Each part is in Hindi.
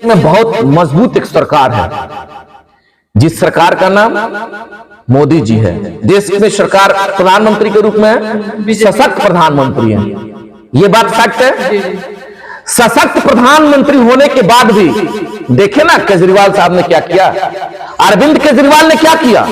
में बहुत मजबूत एक सरकार है, जिस सरकार का नाम मोदी जी है। देश में सरकार प्रधानमंत्री के रूप में सशक्त प्रधानमंत्री है, ये बात फैक्ट है। सशक्त प्रधानमंत्री होने के बाद भी देखे ना केजरीवाल साहब ने क्या किया, अरविंद केजरीवाल ने क्या किया।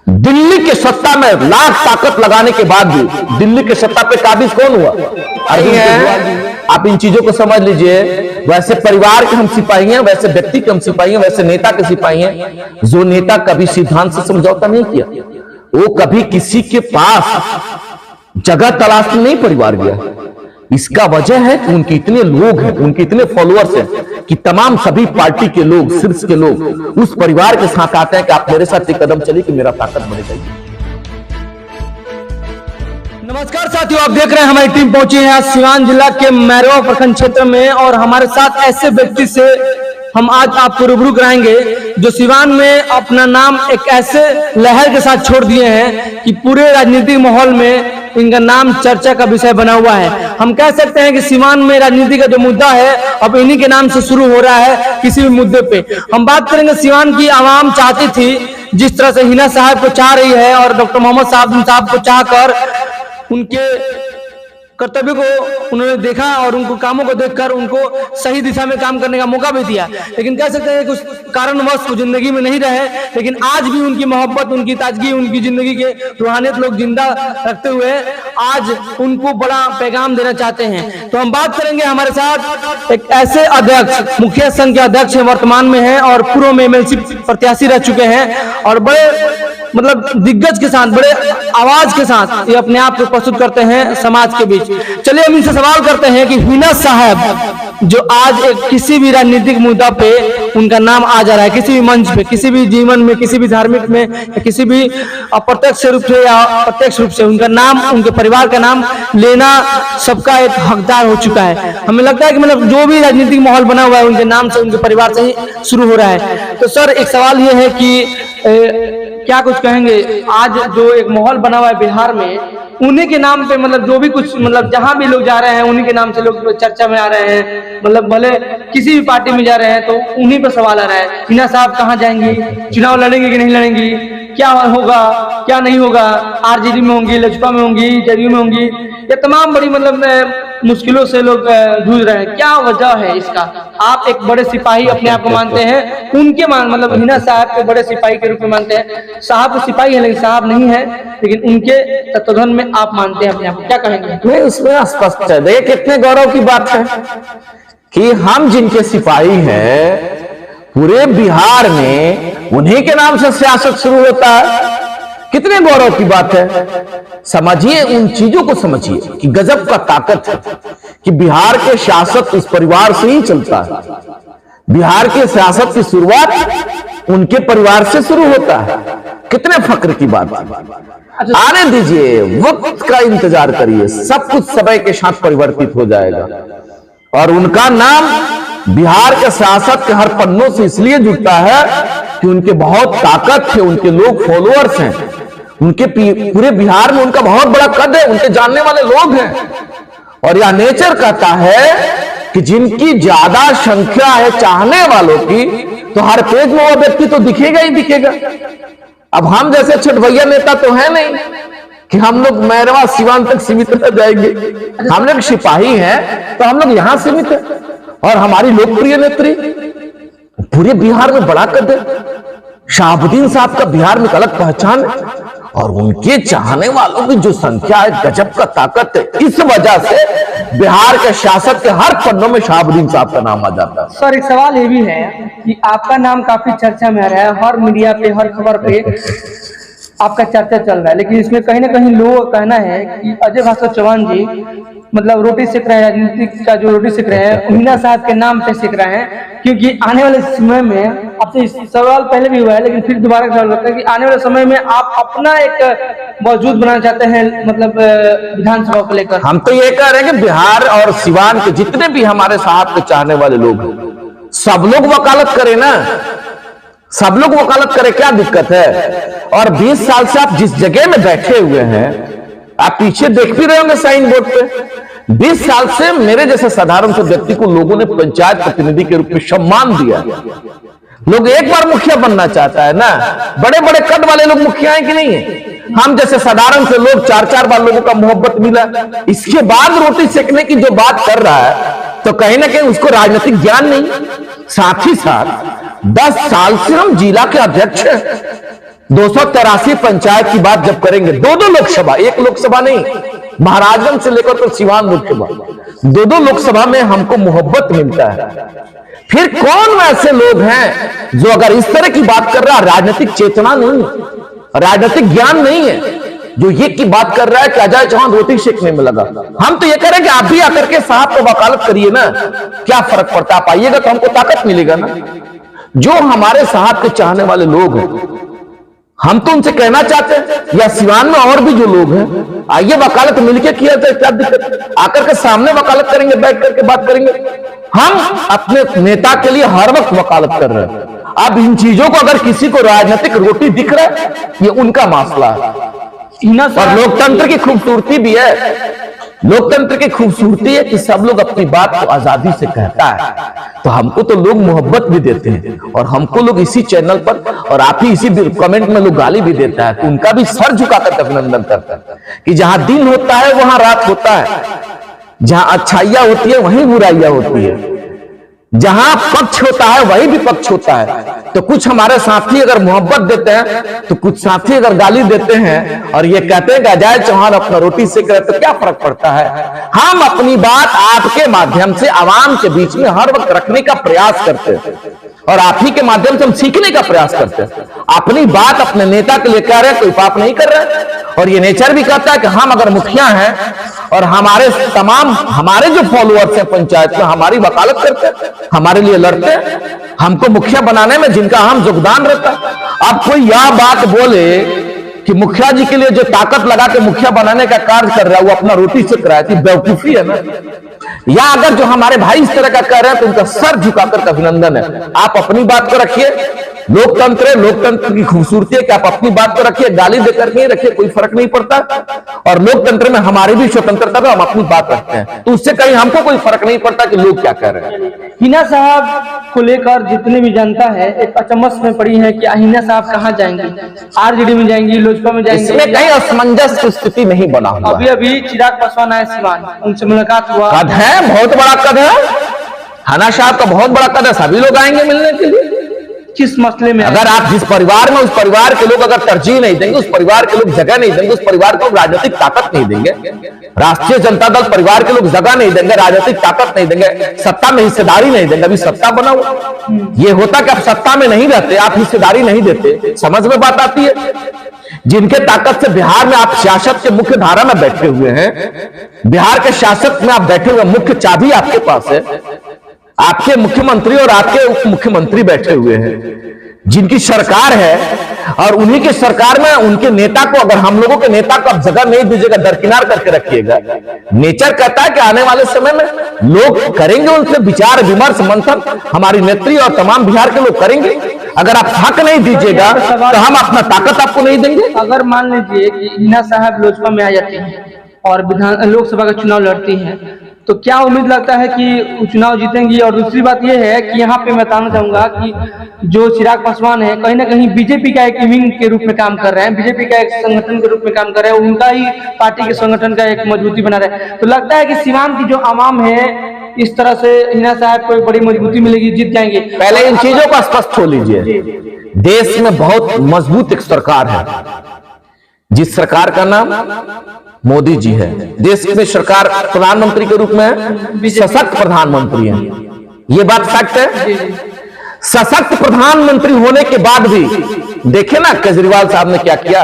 दिल्ली के सत्ता में लाख ताकत लगाने के बाद भी दिल्ली के सत्ता पे काबिज कौन हुआ? अरविंद केजरीवाल। आप इन चीजों को समझ लीजिए। वैसे परिवार के हम सिपाही हैं, वैसे व्यक्ति के हम सिपाही हैं, वैसे नेता के सिपाही हैं। जो नेता कभी सिद्धांत से समझौता नहीं किया, वो कभी किसी के पास जगह तलाशने नहीं परिवार गया। इसका वजह है कि उनके इतने लोग हैं, उनके इतने फॉलोअर्स हैं कि तमाम सभी पार्टी के लोग, शीर्ष के लोग उस परिवार के साथ आते हैं कि आप मेरे साथ एक कदम चलिए कि मेरा ताकत बढ़ जाएगी। नमस्कार साथियों, आप देख रहे हैं हमारी टीम पहुंची है आज सिवान जिला के मैरवा प्रखंड क्षेत्र में, और हमारे साथ ऐसे व्यक्ति से हम आज आपको रूबरू कराएंगे जो सिवान में अपना नाम एक ऐसे लहर के साथ छोड़ दिए हैं कि पूरे राजनीतिक माहौल में इनका नाम चर्चा का विषय बना हुआ है। हम कह सकते हैं कि सिवान में राजनीति का जो मुद्दा है अब इन्हीं के नाम से शुरू हो रहा है। किसी भी मुद्दे पे हम बात करेंगे, सिवान की आवाम चाहती थी जिस तरह से हिना साहब को चाह रही है और डॉक्टर मोहम्मद साहब को चाहकर उनके कर्तव्य को उन्होंने देखा और उनको कामों को देखकर उनको सही दिशा में काम करने का मौका भी दिया। लेकिन कह सकते हैं कुछ कारणवश वो जिंदगी में नहीं रहे, लेकिन आज भी उनकी मोहब्बत, उनकी ताजगी, उनकी जिंदगी के रूहानियत लोग जिंदा रखते हुए आज उनको बड़ा पैगाम देना चाहते हैं। तो हम बात करेंगे, हमारे साथ एक ऐसे अध्यक्ष, मुखिया संघ के अध्यक्ष वर्तमान में है और पूर्व में एमएलसी प्रत्याशी रह चुके हैं और बड़े दिग्गज के साथ, बड़े आवाज के साथ ये अपने आप को प्रस्तुत करते हैं समाज के बीच। चलिए हम इनसे सवाल करते हैं कि हिना साहब जो आज एक किसी भी राजनीतिक मुद्दा पे उनका नाम आ जा रहा है, किसी भी मंच पे, किसी भी जीवन में, किसी भी धार्मिक में, किसी भी अप्रत्यक्ष रूप से या प्रत्यक्ष रूप से उनका नाम, उनके परिवार का नाम लेना सबका एक हकदार हो चुका है। हमें लगता है कि जो भी राजनीतिक माहौल बना हुआ है उनके नाम से, उनके परिवार से ही शुरू हो रहा है। तो सर एक सवाल ये है कि क्या कुछ कहेंगे, आज जो एक माहौल बना हुआ है बिहार में, उन्हीं के नाम पे जो भी कुछ जहां भी लोग जा रहे हैं उन्हीं के नाम से लोग चर्चा में आ रहे हैं। भले किसी भी पार्टी में जा रहे हैं तो उन्हीं पर सवाल आ रहा है, हिना साहब कहाँ जाएंगी, चुनाव लड़ेंगे कि नहीं लड़ेंगी, क्या होगा क्या नहीं होगा, आरजेडी में होंगी, लोजपा में होंगी, जदयू में होंगी, ये तमाम बड़ी मुश्किलों से लोग जूझ रहे हैं। क्या वजह है इसका? आप एक बड़े सिपाही अपने आप को मानते हैं, उनके हिना साहब के बड़े सिपाही के रूप में मानते हैं। साहब तो सिपाही है लेकिन साहब नहीं है, लेकिन उनके तत्वधन में आप मानते हैं अपने आप को, क्या कहेंगे? नहीं, उसमें स्पष्ट है। देखिए कितने गौरव की बात है कि हम जिनके सिपाही हैं पूरे बिहार में उन्हीं के नाम से सियासत शुरू होता है। कितने गौरव की बात है। समझिए, उन चीजों को समझिए कि गजब का ताकत है कि बिहार के सियासत इस परिवार से ही चलता है। बिहार के सियासत की शुरुआत उनके परिवार से शुरू होता है। कितने फक्र की बात है। आने दीजिए, वक्त का इंतजार करिए, सब कुछ समय के साथ परिवर्तित हो जाएगा और उनका नाम बिहार के सियासत के हर पन्नों से इसलिए जुड़ता है कि उनके बहुत ताकत है, उनके लोग फॉलोअर्स हैं, उनके पूरे बिहार में उनका बहुत बड़ा कद है, उनके जानने वाले लोग हैं। और यह नेचर कहता है कि जिनकी ज्यादा संख्या है चाहने वालों की, तो हर पेज में वो व्यक्ति तो दिखेगा ही दिखेगा। अब हम जैसे छठभैया नेता तो है नहीं कि हम लोग मैरवा सिवान तक सीमित रह जाएंगे। हम लोग सिपाही हैं तो हम लोग यहां सीमित है और हमारी लोकप्रिय नेत्री पूरे बिहार में बड़ा कद है। शहाबुद्दीन साहब का बिहार में एक अलग पहचान है और उनके चाहने वालों की जो संख्या है, गजब का ताकत है। इस वजह से बिहार के सियासत के हर पन्नों में शहाबुद्दीन साहब का नाम आ जाता है। सर एक सवाल ये भी है कि आपका नाम काफी चर्चा में आ रहा है, हर मीडिया पे, हर खबर पे आपका चर्चा चल रहा है, लेकिन इसमें कहीं ना कहीं लोगों का कहना है कि अजय भास्कर चौहान जी रोटी सेक रहे हैं, राजनीति का जो रोटी सेक रहे हैं हिना साहब के नाम पे सेक रहे हैं, क्योंकि आने वाले समय में, आपसे सवाल पहले भी हुआ है लेकिन फिर दोबारा सवाल करते हैं कि आने वाले समय में आप अपना एक मौजूद बनाना चाहते हैं विधानसभा को लेकर। हम तो ये कह रहे हैं कि बिहार और सिवान के जितने भी हमारे साहब के चाहने वाले लोग हैं, सब लोग वकालत करें ना, सब लोग वकालत करें, क्या दिक्कत है। और 20 साल से आप जिस जगह में बैठे हुए हैं, आप पीछे देख भी रहे होंगे साइन बोर्ड पे 20 साल से मेरे जैसे साधारण से व्यक्ति को लोगों ने पंचायत प्रतिनिधि के रूप में सम्मान दिया। लोग एक बार मुखिया बनना चाहता है ना, बड़े बड़े कद वाले लोग मुखिया हैं कि नहीं है? हम जैसे साधारण से लोग 4-4 बार लोगों का मोहब्बत मिला, इसके बाद रोटी सेकने की जो बात कर रहा है तो कहीं ना कहीं उसको राजनीतिक ज्ञान नहीं। साथ ही साथ 10 साल से हम जिला के अध्यक्ष हैं। 283 पंचायत की बात जब करेंगे, 2-2 लोकसभा, एक लोकसभा नहीं, महाराजगंज से लेकर तो सिवान लोकसभा, 2-2 लोकसभा में हमको मोहब्बत मिलता है। फिर कौन ऐसे लोग हैं जो अगर इस तरह की बात कर रहा है, राजनीतिक चेतना नहीं, राजनीतिक ज्ञान नहीं है, जो ये की बात कर रहा है कि अजय चौहान रोटी सेकने में लगा। हम तो ये करें कि आप भी आकर के साहब को वकालत करिए ना, क्या फर्क पड़ता है? आप आइएगा तो हमको ताकत मिलेगा ना। जो हमारे साहब के चाहने वाले लोग हैं, हम तो उनसे कहना चाहते हैं, या सिवान में और भी जो लोग हैं, आइए वकालत मिलके किया जाए, क्या दिक्कत? आकर के सामने वकालत करेंगे, बैठ करके बात करेंगे। हम अपने नेता के लिए हर वक्त वकालत कर रहे हैं। अब इन चीजों को अगर किसी को राजनीतिक रोटी दिख रहा है, ये उनका मसला है। और लोकतंत्र की खूबसूरती भी है, लोकतंत्र की खूबसूरती है कि सब लोग अपनी बात को आजादी से कहता है। तो हमको तो लोग मोहब्बत भी देते हैं, और हमको लोग इसी चैनल पर और आप ही इसी कमेंट में लोग गाली भी देता है, तो उनका भी सर झुकाकर अभिनंदन करता है कि जहां दिन होता है वहां रात होता है, जहां अच्छाइयां होती है वहीं बुराइयां होती है, जहां पक्ष होता है वही विपक्ष होता है। तो कुछ हमारे साथी अगर मोहब्बत देते हैं, तो कुछ साथी अगर गाली देते हैं और ये कहते हैं कि अजय चौहान अपना रोटी सेक रहे, तो क्या फर्क पड़ता है? हम अपनी बात आपके माध्यम से आवाम के बीच में हर वक्त रखने का प्रयास करते हैं, और आप ही के माध्यम से हम सीखने का प्रयास करते हैं। अपनी बात अपने नेता के लिए कह रहे हैं, कोई पाप नहीं कर रहे, और ये नेचर भी कहता है कि हम अगर मुखिया हैं और हमारे जो फॉलोअर्स हैं पंचायत में हमारी वकालत करते हैं, हमारे लिए लड़ते हैं, हमको मुखिया बनाने में जिनका अहम योगदान रहता है। अब कोई यह बात बोले कि मुखिया जी के लिए जो ताकत लगा के मुखिया बनाने का कार्य कर रहा है वो अपना रोटी सेक रहा है, बेवकूफी है ना। या अगर जो हमारे भाई इस तरह का कर रहे हैं तो उनका सर झुकाकर अभिनंदन है। आप अपनी बात को रखिए, लोकतंत्र है, लोकतंत्र की खूबसूरती है कि आप अपनी बात को रखिए, गाली देकर नहीं रखिए, कोई फर्क नहीं पड़ता। और लोकतंत्र में हमारी भी स्वतंत्रता है, हम अपनी बात रखते हैं, तो उससे कहीं हमको कोई फर्क नहीं पड़ता कि लोग क्या कह रहे हैं। हिना साहब को लेकर जितने भी जनता है एक अचम्भस में पड़ी है कि हिना साहब कहाँ जाएंगे, आरजेडी में जाएंगी, लोजपा में जाएंगे, इसमें कहीं असमंजस की स्थिति नहीं बना हुआ। अभी चिराग पासवान आए सिवान, उनसे मुलाकात हुआ। कद है, बहुत बड़ा कद है, हिना साहब का बहुत बड़ा कद है, सभी लोग आएंगे मिलने के लिए। किस मसले में? अगर आप जिस परिवार में, उस परिवार के लोग अगर तरजीह नहीं देंगे, उस परिवार के लोग जगह नहीं देंगे, उस परिवार को राजनीतिक ताकत नहीं देंगे, राष्ट्रीय जनता दल परिवार के लोग जगह नहीं देंगे, राजनीतिक ताकत नहीं देंगे, सत्ता में हिस्सेदारी नहीं देंगे। अभी सत्ता बना हुआ, ये होता कि आप सत्ता में नहीं रहते, आप हिस्सेदारी नहीं देते, समझ में बात आती है। जिनके ताकत से बिहार में आप सियासत के मुख्य धारा में बैठे हुए हैं, बिहार के शासक में आप बैठे हुए, मुख्य चाबी आपके पास है, आपके मुख्यमंत्री और आपके उप मुख्यमंत्री बैठे हुए हैं, जिनकी सरकार है, और उन्हीं के सरकार में उनके नेता को, अगर हम लोगों के नेता को आप जगह नहीं दीजिएगा, दरकिनार करके रखिएगा, नेचर कहता है कि आने वाले समय में लोग करेंगे उनसे विचार विमर्श मंथन, हमारी नेत्री और तमाम बिहार के लोग करेंगे। अगर आप हक नहीं दीजिएगा तो हम अपना ताकत आपको नहीं देंगे। अगर मान लीजिए कि हिना साहब लोजपा में आ जाती हैं और लोकसभा का चुनाव लड़ती हैं, तो क्या उम्मीद लगता है कि चुनाव जीतेंगी? और दूसरी बात यह है कि यहाँ पे मैं बताना चाहूंगा कि जो चिराग पासवान है कहीं ना कहीं बीजेपी का एक विंग के रूप में काम कर रहे हैं, बीजेपी का एक संगठन के रूप में काम कर रहे हैं, उनका ही पार्टी के संगठन का एक मजबूती बना रहे हैं। तो लगता है कि सिवान की जो आवाम है, इस तरह से हिना साहब को बड़ी मजबूती मिलेगी, जीत जाएंगे। पहले इन चीजों को स्पष्ट हो लीजिए, देश में बहुत मजबूत एक सरकार है, जिस सरकार का नाम मोदी जी है। देश में सरकार प्रधानमंत्री के रूप में है, सशक्त प्रधानमंत्री है, ये बात फैक्ट है। सशक्त प्रधानमंत्री होने के बाद भी देखे ना केजरीवाल साहब ने क्या किया,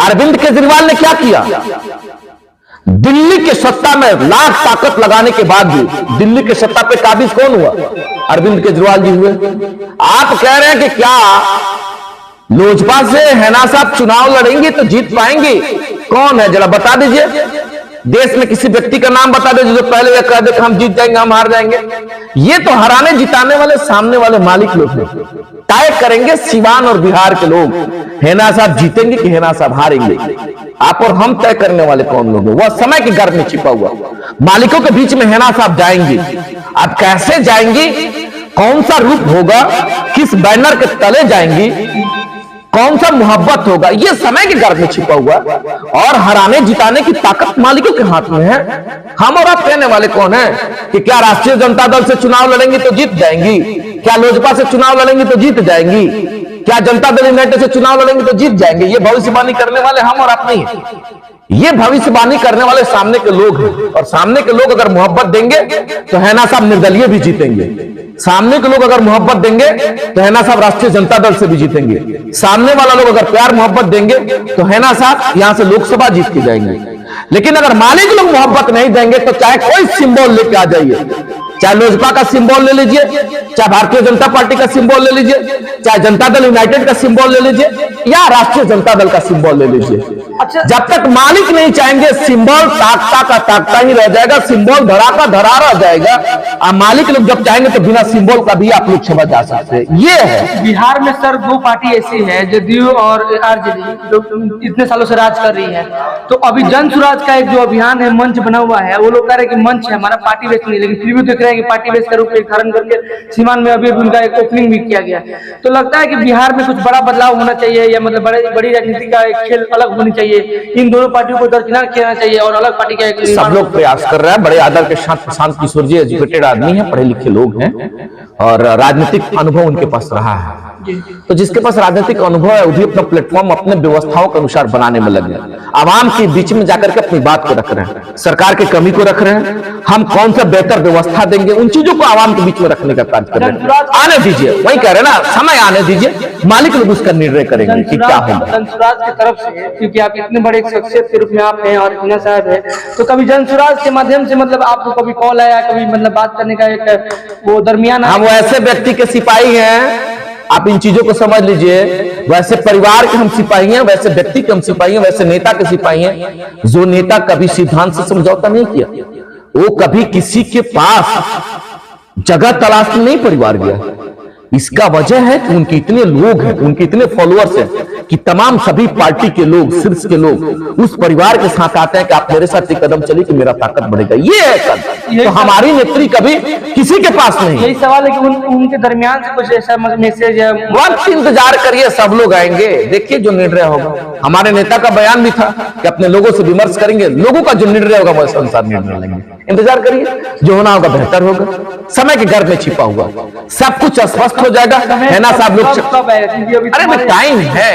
अरविंद केजरीवाल ने क्या किया। दिल्ली के सत्ता में लाख ताकत लगाने के बाद भी दिल्ली के सत्ता पे काबिज कौन हुआ? अरविंद केजरीवाल जी हुए। आप कह रहे हैं कि क्या लोजपा से हिना साहब चुनाव लड़ेंगे तो जीत पाएंगे? कौन है जरा बता दीजिए, देश में किसी व्यक्ति का नाम बता दीजिए जो पहले यह कह दे कि हम जीत जाएंगे, हम हार जाएंगे। ये तो हराने जिताने वाले सामने वाले मालिक लोग हैं, तय करेंगे सिवान और बिहार के लोग, हिना साहब जीतेंगे कि हिना साहब हारेंगे। आप और हम तय करने वाले कौन लोग हैं? वह समय के गर्भ में छिपा हुआ। मालिकों के बीच में हेना साहब जाएंगी। अब कैसे जाएंगी, कौन सा रूप होगा, किस बैनर के तले जाएंगी, कौन सा मोहब्बत होगा, ये समय के गर्भ में छिपा हुआ। और हराने जिताने की ताकत मालिकों के हाथ में है। हम और आप कहने वाले कौन है कि क्या राष्ट्रीय जनता दल से चुनाव लड़ेंगी तो जीत जाएंगी, क्या लोजपा से चुनाव लड़ेंगी तो जीत जाएंगी, क्या जनता दल यूनाइटेड से चुनाव लड़ेंगे तो जीत जाएंगे। ये भविष्यवाणी करने वाले हम और आप नहीं है, ये भविष्यवाणी करने वाले सामने के लोग हैं। और सामने के लोग अगर मोहब्बत देंगे तो हैना साहब निर्दलीय भी जीतेंगे। सामने के लोग अगर मोहब्बत देंगे तो हैना साहब राष्ट्रीय जनता दल से भी जीतेंगे। सामने वाला लोग अगर प्यार मोहब्बत देंगे तो हैना साहब यहां से लोकसभा जीत के जाएंगे। लेकिन अगर मालिक लोग मोहब्बत नहीं देंगे तो चाहे कोई सिंबल लेके आ जाइए, चाहे लोजपा का सिंबल ले लीजिए, चाहे भारतीय जनता पार्टी का सिंबल ले लीजिए, चाहे जनता दल यूनाइटेड का सिंबल ले लीजिए या राष्ट्रीय जनता दल का सिंबल ले लीजिए, अच्छा, जब तक मालिक नहीं चाहेंगे सिंबल ताकता का ताकता ही रह जाएगा, सिंबल धरा का धरा रह जाएगा। और मालिक लोग जब चाहेंगे तो बिना सिंबल का भी आप लोकसभा जा सकते हैं। ये है बिहार में सर दो पार्टी ऐसी है, जदयू और आरजेडी, जो इतने सालों से राज कर रही है। तो अभी जन सुराज का एक जो अभियान है, मंच बना हुआ है, वो लोग कह रहे हैं कि मंच है हमारा, पार्टी बेस नहीं, लेकिन फिर भी देख रहे हैं कि पार्टी बेस का रूप धारण करके सीमान में अभी उनका एक ओपनिंग भी किया गया। तो लगता है कि बिहार में कुछ बड़ा बदलाव होना चाहिए, या मतलब बड़ी राजनीति का एक खेल अलग होनी चाहिए, इन दोनों पार्टियों को दरकिनार किया चाहिए और अलग पार्टी का एक सब लोग प्रयास कर रहे हैं। बड़े आदर के साथ प्रशांत किशोर जी एजुकेटेड आदमी हैं, पढ़े लिखे लोग हैं और राजनीतिक अनुभव उनके पास रहा है। तो जिसके पास राजनीतिक अनुभव है वही अपना प्लेटफॉर्म अपने व्यवस्थाओं के अनुसार बनाने में लगे, आवाम के बीच में जाकर के अपनी बात को रख रहे हैं, सरकार की कमी को रख रहे हैं, हम कौन सा बेहतर व्यवस्था देंगे, उन चीजों को आवाम के बीच में रखने का कार्य कर रहे हैं। आने दीजिए, वही कह रहे हैं ना, समय आने दीजिए, मालिक लोग उसका निर्णय करेंगे कि क्या होगा। जनसुराज की तरफ से, क्योंकि आप इतने बड़े एक शख्सियत के रूप में आप हैं और हिना साहब है, तो कभी जनसुराज के माध्यम से मतलब आपको कभी कॉल आया, कभी मतलब बात करने का एक वो दरमियान? हम ऐसे व्यक्ति के सिपाही हैं, आप इन चीजों को समझ लीजिए। वैसे परिवार के हम सिपाही हैं, वैसे व्यक्ति के हम सिपाही हैं, वैसे नेता के सिपाही हैं। जो नेता कभी सिद्धांत से समझौता नहीं किया, वो कभी किसी के पास जगह तलाशने नहीं परिवार गया। इसका वजह है कि उनके इतने लोग हैं, उनके इतने फॉलोअर्स हैं कि तमाम सभी पार्टी के लोग, शीर्ष के लोग उस परिवार के साथ आते हैं कि आप मेरे साथ एक कदम चलिए कि मेरा ताकत बढ़ेगा। ये है सर, तो हमारी नेत्री कभी किसी के पास नहीं। यही सवाल है कि उनके दरमियान से कुछ ऐसा मैसेज या वक्त इंतजार करिए, सब लोग आएंगे, देखिए जो निर्णय होगा। हमारे नेता का बयान भी था कि अपने लोगों से विमर्श करेंगे, लोगों का जो निर्णय होगा वैसे अनुसार निर्णय लेंगे। इंतजार करिए, जो होना होगा बेहतर होगा। समय के गर्भ में छिपा हुआ सब कुछ स्पष्ट हो जाएगा। है ना साहब लोग, अरे टाइम है,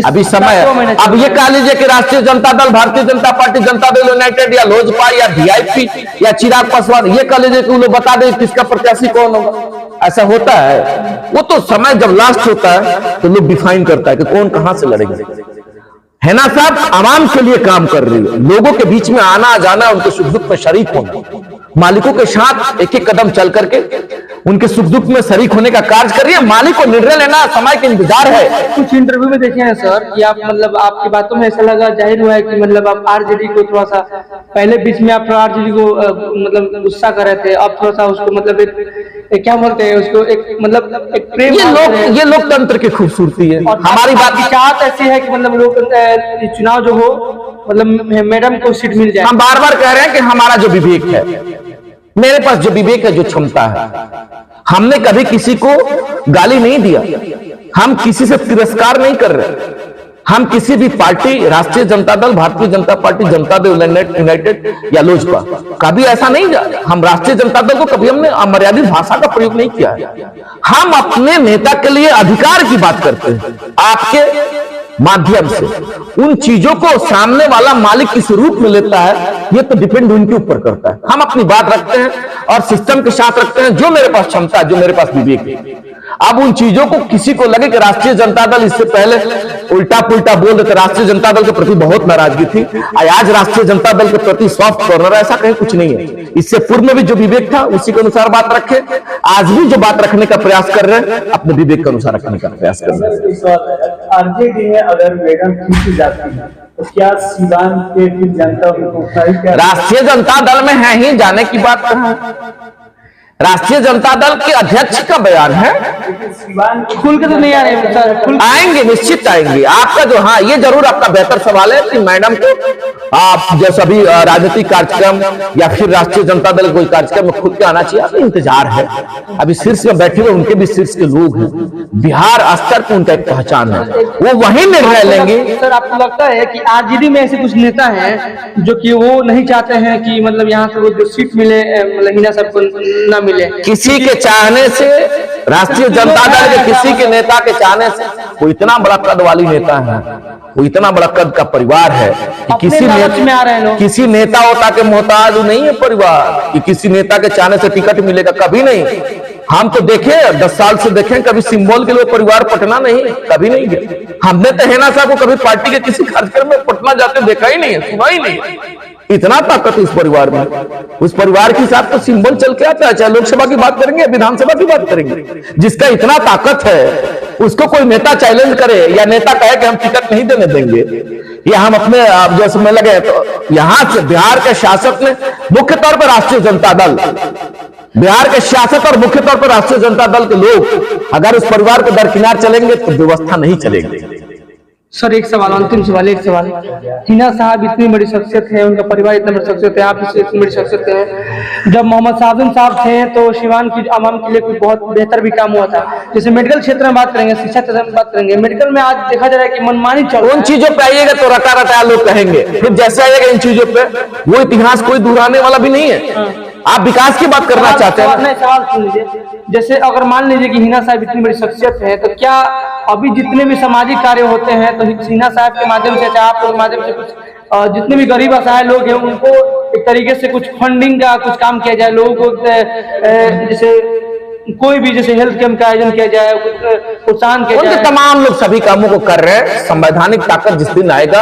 अभी समय है। अब ये कह लीजिए कि राष्ट्रीय जनता दल, भारतीय जनता पार्टी, जनता दल यूनाइटेड या लोजपा या वीआईपी या चिराग पासवान, ये कह लीजिए कि वो लोग बता दें किसका प्रत्याशी कौन होगा। ऐसा होता है, वो तो समय जब लास्ट होता है तो लोग डिफाइन करता है कि कौन कहां से लड़ेगा। है ना साहब, आवाम के लिए काम कर रही है, लोगों के बीच में आना जाना, उनके सुख दुख में शरीक होना, मालिकों के साथ एक एक कदम चल करके उनके सुख दुख में शरीक होने का कार्य कर रही है। मालिक को निर्णय लेना, समय के इंतजार है। कुछ इंटरव्यू में देखे हैं सर कि आप मतलब आपकी बातों में ऐसा लगा, जाहिर हुआ है कि मतलब आप आरजेडी को थोड़ा सा, पहले बीच में आप आरजेडी को मतलब गुस्सा कर रहे थे, अब थोड़ा सा उसको मतलब एक क्या बोलते हैं उसको, एक मतलब एक प्रेम। ये लोकतंत्र की खूबसूरती है। हमारी बात की चाहत ऐसी है कि मतलब लोग चुनाव जो हो मतलब मैडम को सीट मिल जाए। हम बार बार कह रहे हैं कि हमारा जो विवेक है, मेरे पास जो विवेक है, जो क्षमता है, हमने कभी किसी को गाली नहीं दिया, हम किसी से तिरस्कार नहीं कर रहे, हम किसी भी पार्टी, राष्ट्रीय जनता दल, भारतीय जनता पार्टी, जनता दल यूनाइटेड या लोजपा, कभी ऐसा नहीं जा। हम राष्ट्रीय जनता दल को कभी हमने अमर्यादित भाषा का प्रयोग नहीं किया है। हम अपने नेता के लिए अधिकार की बात करते हैं, आपके माध्यम से उन चीजों को सामने वाला मालिक किस रूप में लेता है, ये तो डिपेंड उनके ऊपर करता है। हम अपनी बात रखते हैं और सिस्टम के साथ रखते हैं, जो मेरे पास क्षमता है, जो मेरे पास विवेक है। अब उन चीजों को किसी को लगे कि राष्ट्रीय जनता दल इससे पहले उल्टा पुल्टा बोल देते, राष्ट्रीय जनता दल के प्रति बहुत नाराजगी थी, आज राष्ट्रीय जनता दल के प्रति सॉफ्ट कॉर्नर, ऐसा कहीं कुछ नहीं है। इससे पूर्व में भी जो विवेक था उसी के अनुसार बात रखे, आज भी जो बात रखने का प्रयास कर रहे हैं अपने विवेक के अनुसार रखने का प्रयास कर रहे हैं। आरजेडी में अगर मैडम खींची जाती है तो क्या सीवान के जनता को राष्ट्रीय जनता दल में है ही, जाने की बात कहां है। राष्ट्रीय जनता दल के अध्यक्ष का बयान है। सिवान के खुल के तो नहीं आ रहे हैं सर, खुल आएंगे, निश्चित आएंगे। आपका जो, हाँ ये जरूर आपका बेहतर सवाल है कि मैडम को आप जैसे अभी राजनीतिक कार्यक्रम या फिर राष्ट्रीय जनता दल कोई कार्यक्रम में खुद के आना चाहिए। अभी इंतजार है, अभी शीर्ष में बैठे हुए उनके भी शीर्ष के लोग हैं, बिहार स्तर पर उनका एक पहचान है, वो वही निर्णय लेंगे। सर आपको लगता है कि आरजेडी में ऐसे कुछ नेता हैं जो कि वो नहीं चाहते हैं कि मतलब यहाँ से वो जो सीट मिले मतलब हिना सबको ना मिले? किसी के चाहने से, राष्ट्रीय जनता दल के किसी के नेता के चाहने से, वो इतना बड़ा कद वाली नेता है, वो इतना बड़ा कद का परिवार है कि किसी में आ रहे हैं लोग। किसी नेता होता के मोहताज नहीं है परिवार कि किसी नेता के चाहने से टिकट मिलेगा, कभी नहीं। हम तो देखे 10 साल से देखें, कभी सिंबल के लिए परिवार पटना नहीं, कभी नहीं गए। हमने तो हिना साहब को कभी पार्टी के किसी कार्यक्रम में पटना जाते देखा ही नहीं है, सुना ही नहीं। इतना ताकत है उस परिवार में, उस परिवार के साथ तो सिंबल चल के आता है, चाहे लोकसभा की बात करेंगे, विधानसभा की बात करेंगे। जिसका इतना ताकत है उसको कोई नेता चैलेंज करे या नेता कहे कि हम टिकट नहीं देने देंगे, या हम अपने जैसे में लगे, तो यहां से बिहार के शासक ने मुख्य तौर पर राष्ट्रीय जनता दल, बिहार के शासक और मुख्य तौर पर राष्ट्रीय जनता दल के लोग अगर उस परिवार को दरकिनार चलेंगे तो व्यवस्था नहीं चलेगी। सर एक सवाल, अंतिम सवाल, एक सवाल। हिना साहब इतनी बड़ी शख्सियत है, उनका परिवार इतना बड़ी शख्सियत है, आप इतनी बड़ी शख्सियत है। जब मोहम्मद साहब थे तो सिवान की आवाम के लिए कुछ बहुत बेहतर भी काम हुआ था। जैसे मेडिकल क्षेत्र में बात करेंगे, शिक्षा क्षेत्र में बात करेंगे, मेडिकल में आज देखा जा रहा है कि मनमानी चल रहा है। उन चीजों पे आइएगा तो रटा रटा लोग कहेंगे, फिर जैसे आइएगा इन चीजों पे, वो इतिहास कोई दोहराने वाला भी नहीं है। आप विकास की बात करना चाहते हैं? नहीं, सवाल सुन लीजिए। जैसे अगर मान लीजिए कि हिना साहब इतनी बड़ी शख्सियत है, तो क्या अभी जितने भी सामाजिक कार्य होते हैं तो हिना साहब के माध्यम से, चाहे आप लोग के माध्यम से, कुछ जितने भी गरीब असहाय लोग हैं उनको एक तरीके से कुछ फंडिंग का कुछ काम किया जाए, लोगों को जैसे कोई भी जैसे हेल्थ कैंप का आयोजन किया जाए, प्रोत्साहन किया जाए। तमाम लोग सभी कामों को कर रहे हैं। संवैधानिक ताकत जिस दिन आएगा,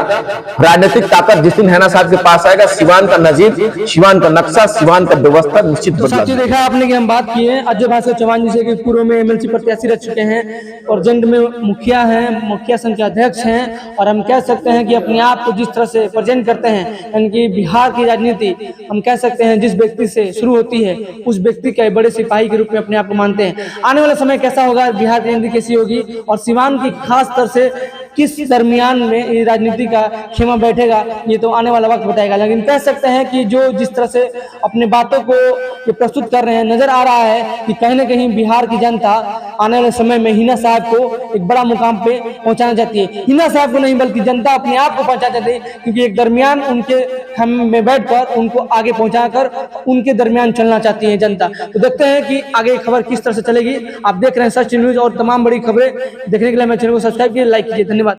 राजनीतिक ताकत जिस दिन हिना साहब के पास आएगा, सिवान का नजीर, सिवान का नक्शा, सिवान का व्यवस्था निश्चित तो बदला। देखा आपने कि हम बात की है अजय भास्कर चौहान जी से कि पूर्व में एमएलसी प्रत्याशी रह चुके हैं और जंग में मुखिया हैं, मुखिया संघ के अध्यक्ष हैं, और हम कह सकते हैं कि अपने आप को जिस तरह से प्रेजेंट करते हैं, यानी कि बिहार की राजनीति हम कह सकते हैं जिस व्यक्ति से शुरू होती है उस व्यक्ति के बड़े सिपाही के रूप में अपने आप को मानते हैं। आने वाला समय कैसा होगा, बिहार की राजनीति कैसी होगी और सिवान की खास तौर से किस दरमियान में ये राजनीति का खेमा बैठेगा, ये तो आने वाला वक्त बताएगा। लेकिन कह सकते हैं कि जो जिस तरह से अपने बातों को ये प्रस्तुत कर रहे हैं, नजर आ रहा है कि कहीं न कहीं बिहार की जनता आने वाले समय में हिना साहब को एक बड़ा मुकाम पे पहुंचाना चाहती है। हिना साहब को नहीं बल्कि जनता अपने आप को पहुंचाना चाहती है, क्योंकि एक दरमियान उनके हम में बैठकर उनको आगे पहुंचाकर उनके दरमियान चलना चाहती है जनता। तो देखते हैं कि आगे खबर किस तरह से चलेगी। आप देख रहे हैं सच न्यूज और तमाम बड़ी खबरें देखने के लिए मेरे चैनल को सब्सक्राइब कीजिए, लाइक कीजिए। धन्यवाद।